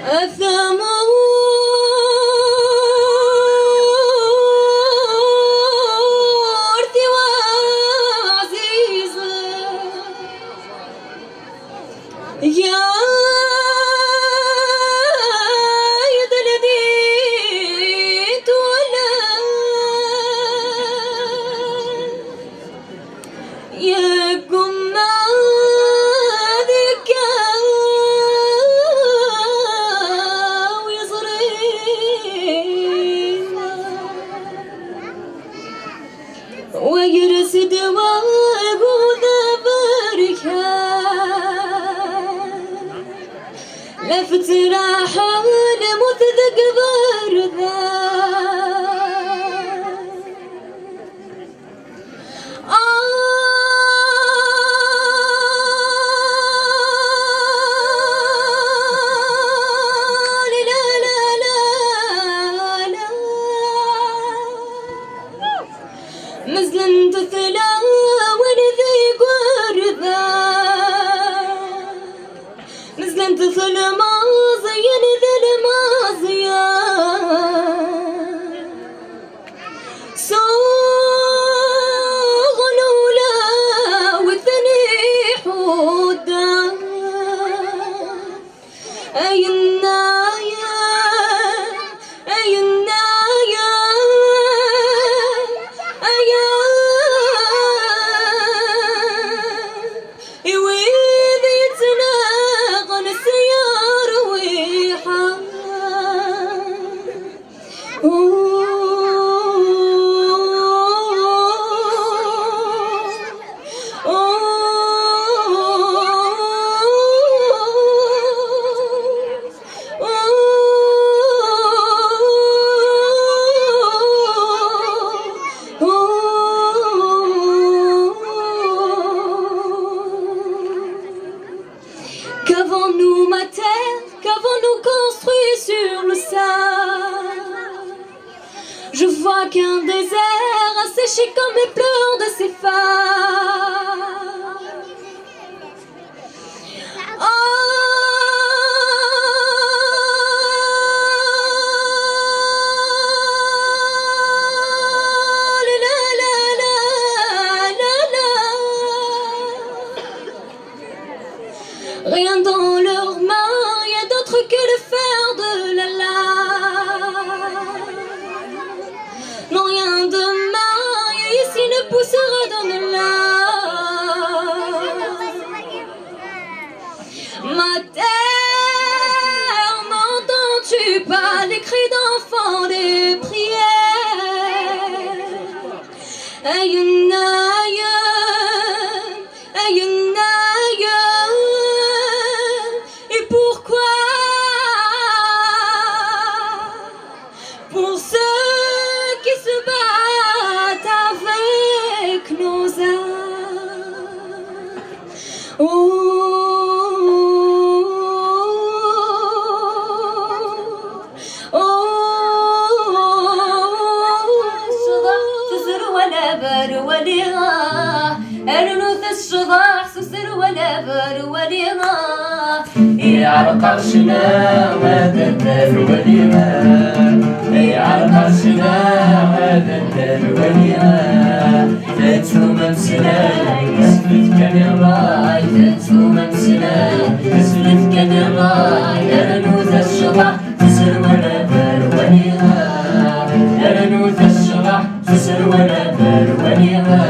الثمود وعزيزة يا يدلديت ولا يا قمة ذكا ويصرينا ويرسد وقود بركة لفت راحة لمثدق برذا مزلن تثلا ونذيق ورذا مزلن تثلا ماضي نذل ماضيا سوغ الأولى والثاني حودا أي النايا أي النايا Qu'avons-nous ma terre, qu'avons-nous construit sur le sable? Je vois qu'un désert asséché comme les pleurs de ses femmes. Rien dans leurs mains, y a d'autre que le fer de la lame. Non, rien de maille ici ne poussera dans le lard. Ma terre, n'entends-tu pas les cris d'enfants, les prières? Aïe, aïe, aïe, aïe. Pour ceux qui se battent avec nos âmes. Oh, oh, تسر ولا بر وليغا النوث الشضاح سسر ولا بر وليغا على قرشنا هذا الدار وليغا على قرشنا هذا الدار وليغا تاتو ممسنا اسلت كان الراي تاتو ممسنا اسلت كان الراي يا رنوث الشضاح تسر ولا بار وليغا يا رنوث الشضاح تسر ولا بار وليغا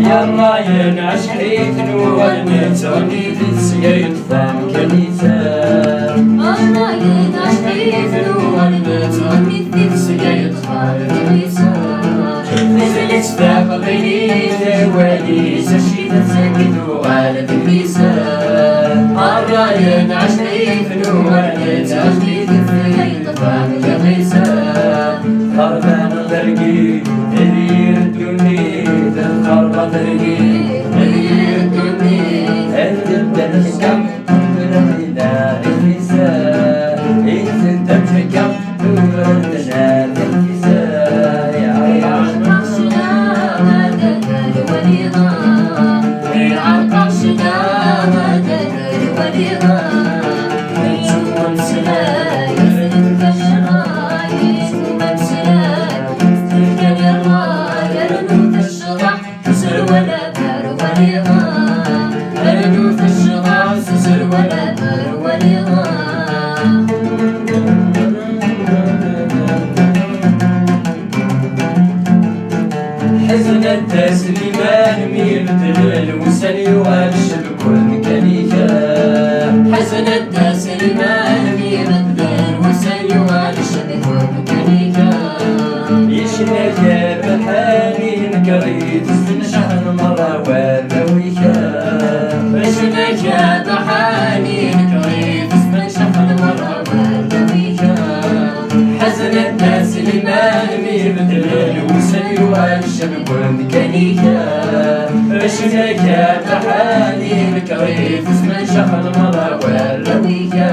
يا الراين عشقيت والمتعني في السيايد فام كنيسة الراين عشقيت والمتعني في السيايد فام كنيسة نزلت تاخذيني توالي سشيت ساكت وعلى كنيسة الراين عشقيت والمتعني في السيايد فام كنيسة خربان البرقي هذه الدنيا خربان البرقي هذه الدنيا الإيمان ميبدل الوسن يوال الشبك كنيكا حزن الداس الإيمان ميبدل الوسن يوال الشبك كنيكا يشنك بحالي نكريت من شهر مرة وذويكا يشنك بحالي نكريت من شهر مرة وذويكا حزن الناس الإيمان ميبدل الوسن يوال الشبك كنيكا يشنك بحالي نكريت من شهر مرة وذويكا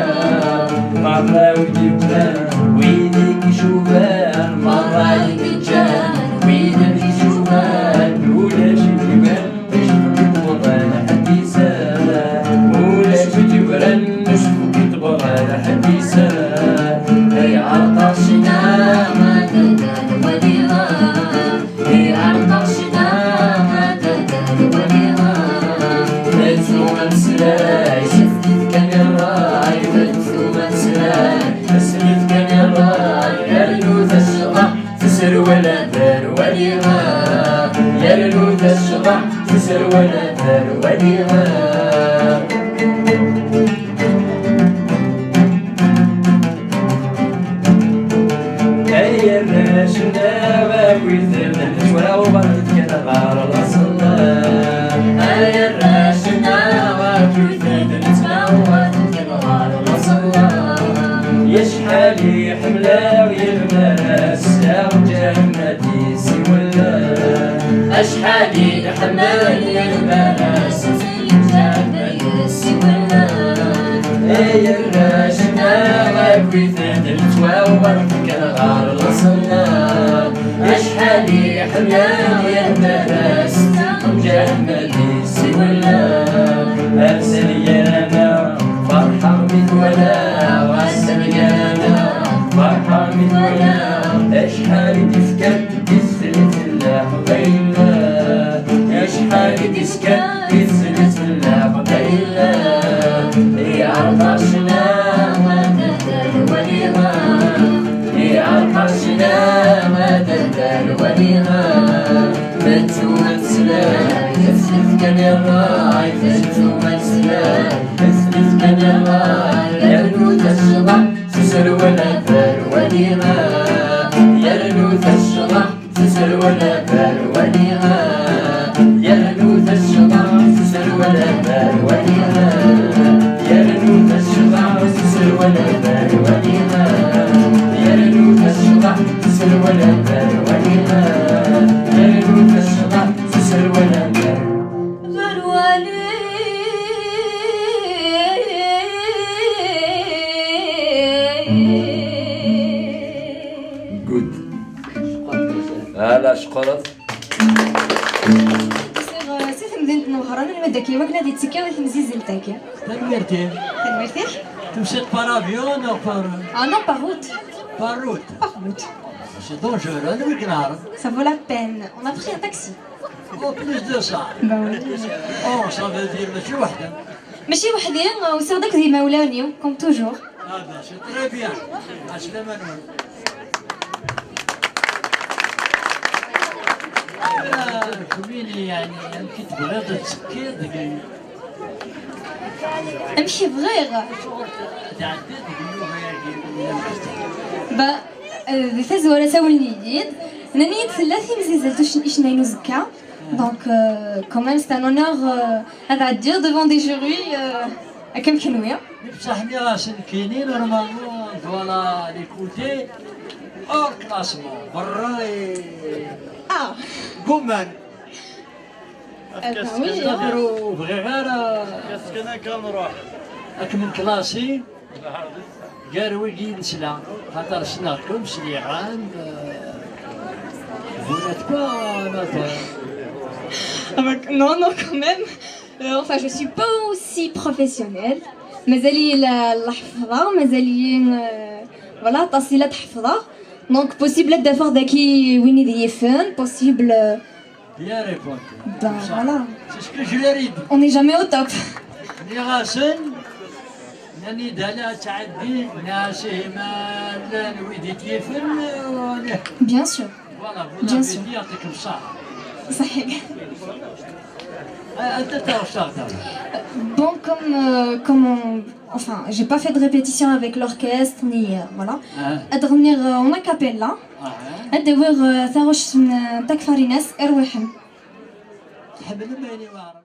مرة وجبان ويدك شوفان مرة يدجان ويدك شوفان ولا شجبان نشفك طبران حديثان ولا شجبان نشفك طبران حديثان هي عطشنا ما تدان وليها هي عطشنا ما تدان وليها فلسو مسلاي سفلت كان الراي فلسو مسلاي سفلت كان الراي يرنو ذا الشطح تسر ولا دار وليها يرنو ذا الشطح تسر ولا دار وليها هيا الراشنا وكويثنا نشوى وبرد كذا غار الأصلا هيا الراشنا وكويثنا نتموت كبغار الأصلا يشحالي حملة ويغناس وجنتي سولا أشحالي حمال البلاس في الجنة سولا هيا الراشنا وكويثنا نشوى وبرد كذا غار الأصلا أشحالي حمال البلاس جنتي سولا أرسل يانا فرحة مثولا وأرسل يانا فرحة مثولا أشحال تسكت تسلت الله غيلا أشحال تسكت تسلت الله غيلا يا عطشنا ما تدار وليها يا عطشنا ما تدار وليها فتو مسلاي تسلت كان الراي فتو مسلاي تسلت كان الراي يرنو الشضع تسر ولا بال وليها يرنو الشضع تسر ولا بال وليها يرنو الشضع تسر ولا بال وليها يرنو الشضع تسر ولا بال وليها يرنو الشضع تسر ولا بال وليها يرنو الشضع تسر ولا بال غروالي جود هلا شقرت سير مدينة نوهران المدكي وكنا دي تسكي وكنا نزيز التاكي تنمرتي مرتاح؟ تمشي بارافيون او Non, par route. باروت Par route. سي دونجور انا وين نعرف Ça vaut la peine. On a pris un taxi. او بلوس دو ساعة Bah oui. او صافي دير ماشي وحدة ماشي وحدي وصدق ديما ولاني كوم توجور. هذا سي تري بيان عسلامة نور كميني يعني يمكن تبغي تسكي دقيقة امشي بغير. تعدي دقيقة با ذي زوالة ساولني يد. ناني ثلاثي مزيزلتوش إيش ناينو زكا. Donc quand même c'est un honneur à dire devant des jurys à كم كنوية. بصح ناس كاينين نورمالمون فوالا لي كوتي اور كلاسمون برا Ah. قمان Oui. نقدروا بغي غير كنا كنروح هاك من كلاسي قالوا يجي نسلا خاطر سناكم سليغان vous n'êtes pas notre Non, non, quand même. Enfin, je suis pas aussi professionnelle. مازالي الحفظة مازالي voilà تصيلات حفظة. Donc possible d'affaire daki وين يديفن possible. bien répondu. Ben voilà. C'est ce que je leur ai dit. On n'est jamais au top. ني غاسن ناني دالا تعدي ناسي ما الويدي تيفن Bien sûr. فوالا vous Bien l'avez sûr. dit يعطيكم الصحة صحيح. انت تعرف تغني؟ Bon, enfin, j'ai pas fait de répétition avec l'orchestre ni voilà. أتغني en a cappella. أدور ثروش من تكفى ناس أروحهم. تحب الماني واعرف